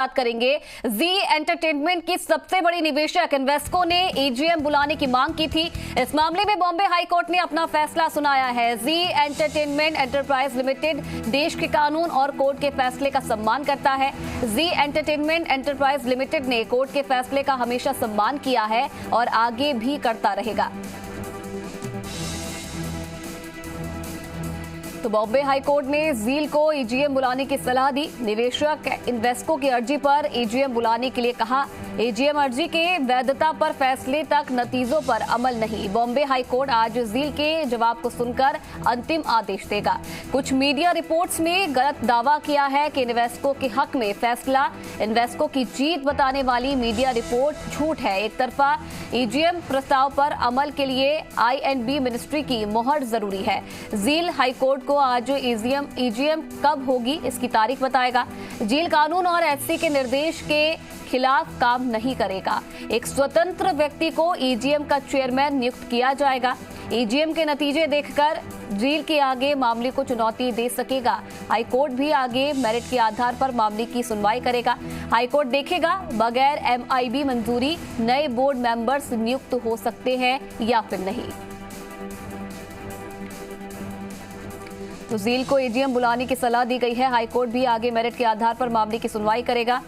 बात करेंगे। जी एंटरटेनमेंट की सबसे बड़ी निवेशक इन्वेस्को ने एजीएम बुलाने की मांग की थी। इस मामले में बॉम्बे हाईकोर्ट ने अपना फैसला सुनाया है। जी एंटरटेनमेंट एंटरप्राइज लिमिटेड देश के कानून और कोर्ट के फैसले का सम्मान करता है। जी एंटरटेनमेंट एंटरप्राइज लिमिटेड ने कोर्ट के फैसले का हमेशा सम्मान किया है और आगे भी करता रहेगा। तो बॉम्बे हाईकोर्ट ने जील को एजीएम बुलाने की सलाह दी। निवेशक इन्वेस्को की अर्जी पर एजीएम बुलाने के लिए कहा। एजीएम अर्जी के वैधता पर फैसले तक नतीजों पर अमल नहीं। बॉम्बे हाईकोर्ट आज जील के जवाब को सुनकर अंतिम आदेश देगा। कुछ मीडिया रिपोर्ट्स में गलत दावा किया है कि इन्वेस्को के हक में फैसला इन्वेस्को की जीत बताने वाली मीडिया रिपोर्ट झूठ है। एक तरफा एजीएम प्रस्ताव पर अमल के लिए आईएनबी मिनिस्ट्री की मोहर जरूरी है। जील हाईकोर्ट को आज एजीएम कब होगी इसकी तारीख बताएगा। जील कानून और एचसी के निर्देश के खिलाफ काम नहीं करेगा। एक स्वतंत्र व्यक्ति को एजीएम का चेयरमैन नियुक्त किया जाएगा। एजीएम के नतीजे देखकर जील के आगे मामले को चुनौती दे सकेगा। हाईकोर्ट भी आगे मेरिट के आधार पर मामले की सुनवाई करेगा। हाईकोर्ट देखेगा बगैर एमआईबी मंजूरी नए बोर्ड मेंबर्स नियुक्त हो सकते हैं या फिर नहीं। तो जील को एजीएम बुलाने की सलाह दी गई है। हाईकोर्ट भी आगे मेरिट के आधार पर मामले की सुनवाई करेगा।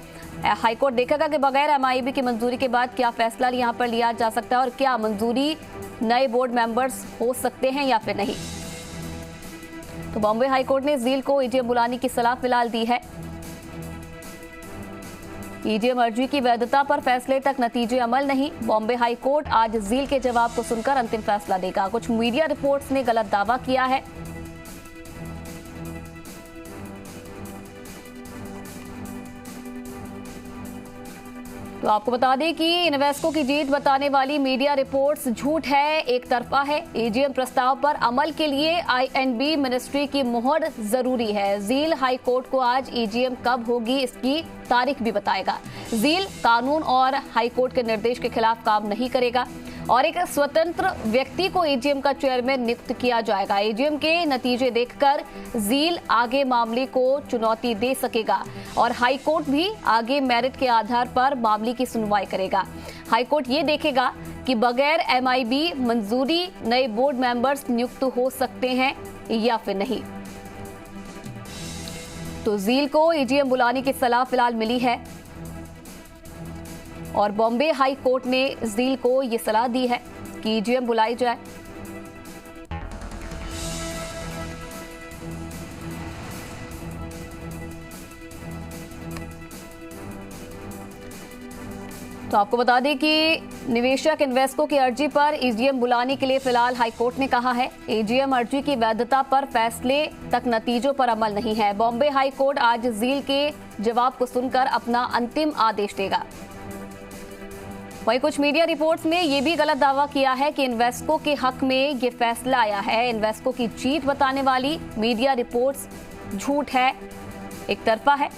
हाईकोर्ट देखेगा कि बगैर एमआईबी की मंजूरी के बाद क्या फैसला यहां पर लिया जा सकता है और क्या मंजूरी नए बोर्ड मेंबर्स हो सकते हैं या फिर नहीं। तो बॉम्बे हाईकोर्ट ने जील को एजीएम बुलाने की सलाह फिलहाल दी है। एजीएम अर्जी की वैधता पर फैसले तक नतीजे अमल नहीं। बॉम्बे हाईकोर्ट आज जील के जवाब को सुनकर अंतिम फैसला देगा। कुछ मीडिया रिपोर्ट्स ने गलत दावा किया है। तो आपको बता दें कि इन्वेस्को की जीत बताने वाली मीडिया रिपोर्ट्स झूठ है, एक तरफा है। एजीएम प्रस्ताव पर अमल के लिए आईएनबी मिनिस्ट्री की मोहर जरूरी है। जील हाईकोर्ट को आज एजीएम कब होगी इसकी तारीख भी बताएगा। जील कानून और हाईकोर्ट के निर्देश के खिलाफ काम नहीं करेगा और एक स्वतंत्र व्यक्ति को एजीएम का चेयरमैन नियुक्त किया जाएगा। एजीएम के नतीजे देखकर जील आगे मामले को चुनौती दे सकेगा और हाईकोर्ट भी आगे मेरिट के आधार पर मामले की सुनवाई करेगा। हाईकोर्ट ये देखेगा कि बगैर एमआईबी मंजूरी नए बोर्ड मेंबर्स नियुक्त हो सकते हैं या फिर नहीं। तो जील को एजीएम बुलाने की सलाह फिलहाल मिली है और बॉम्बे हाई कोर्ट ने जील को यह सलाह दी है कि एजीएम बुलाई जाए। तो आपको बता दें कि निवेशक इन्वेस्को की अर्जी पर एजीएम बुलाने के लिए फिलहाल हाईकोर्ट ने कहा है। एजीएम अर्जी की वैधता पर फैसले तक नतीजों पर अमल नहीं है। बॉम्बे हाई कोर्ट आज जील के जवाब को सुनकर अपना अंतिम आदेश देगा। वहीं कुछ मीडिया रिपोर्ट्स में यह भी गलत दावा किया है कि इन्वेस्को के हक में ये फैसला आया है। इन्वेस्को की जीत बताने वाली मीडिया रिपोर्ट्स झूठ है, एक तरफा है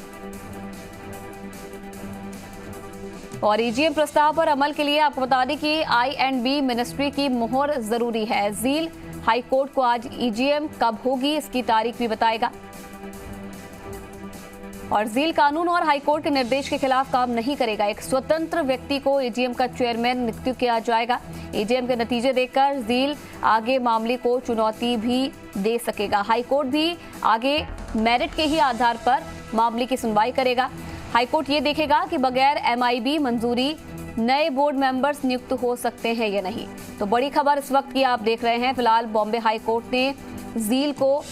और एजीएम प्रस्ताव पर अमल के लिए आपको बता दें कि आईएनबी मिनिस्ट्री की मोहर जरूरी है। जील हाईकोर्ट को आज एजीएम कब होगी इसकी तारीख भी बताएगा और जील कानून और हाईकोर्ट के निर्देश के खिलाफ काम नहीं करेगा। एक स्वतंत्र व्यक्ति को एजीएम का चेयरमैन नियुक्त किया जाएगा। एजीएम के नतीजे देखकर जील आगे मामले को चुनौती भी दे सकेगा। हाईकोर्ट भी आगे मेरिट के ही आधार पर मामले की सुनवाई करेगा। हाईकोर्ट ये देखेगा कि बगैर एमआईबी मंजूरी नए बोर्ड मेंबर्स नियुक्त हो सकते हैं या नहीं। तो बड़ी खबर इस वक्त की आप देख रहे हैं। फिलहाल बॉम्बे हाईकोर्ट ने जील को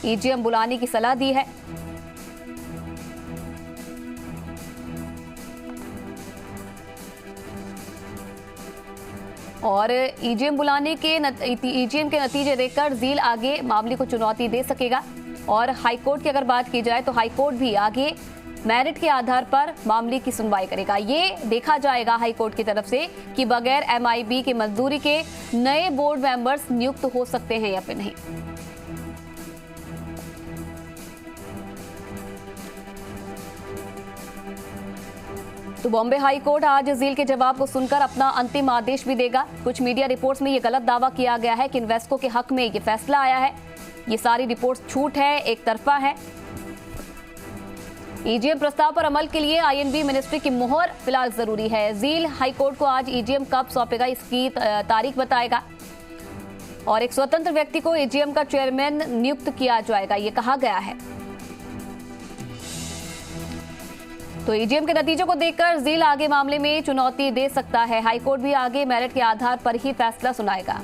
एजीएम बुलाने की सलाह दी है। और एजीएम बुलाने के एजीएम के नतीजे देखकर जील आगे मामले को चुनौती दे सकेगा और हाईकोर्ट की अगर बात की जाए तो हाईकोर्ट भी आगे मेरिट के आधार पर मामले की सुनवाई करेगा। ये देखा जाएगा हाईकोर्ट की तरफ से कि बगैर एमआईबी की मंजूरी के नए बोर्ड मेंबर्स नियुक्त हो सकते हैं या फिर नहीं। तो बॉम्बे हाई कोर्ट आज जील के जवाब को सुनकर अपना अंतिम आदेश भी देगा। कुछ मीडिया रिपोर्ट्स में ये गलत दावा किया गया है कि इन्वेस्को के हक में ये फैसला आया है। ये सारी रिपोर्ट्स झूठ है, एक तरफा है। ईजीएम प्रस्ताव पर अमल के लिए आईएनबी मिनिस्ट्री की मुहर फिलहाल जरूरी है। झील हाईकोर्ट को आज ईजीएम कब सौंपेगा, इसकी तारीख बताएगा और एक स्वतंत्र व्यक्ति को ईजीएम का चेयरमैन नियुक्त किया जाएगा, ये कहा गया है। तो ईजीएम के नतीजों को देखकर झील आगे मामले में चुनौती दे सकता है। हाईकोर्ट भी आगे मेरिट के आधार पर ही फैसला सुनाएगा।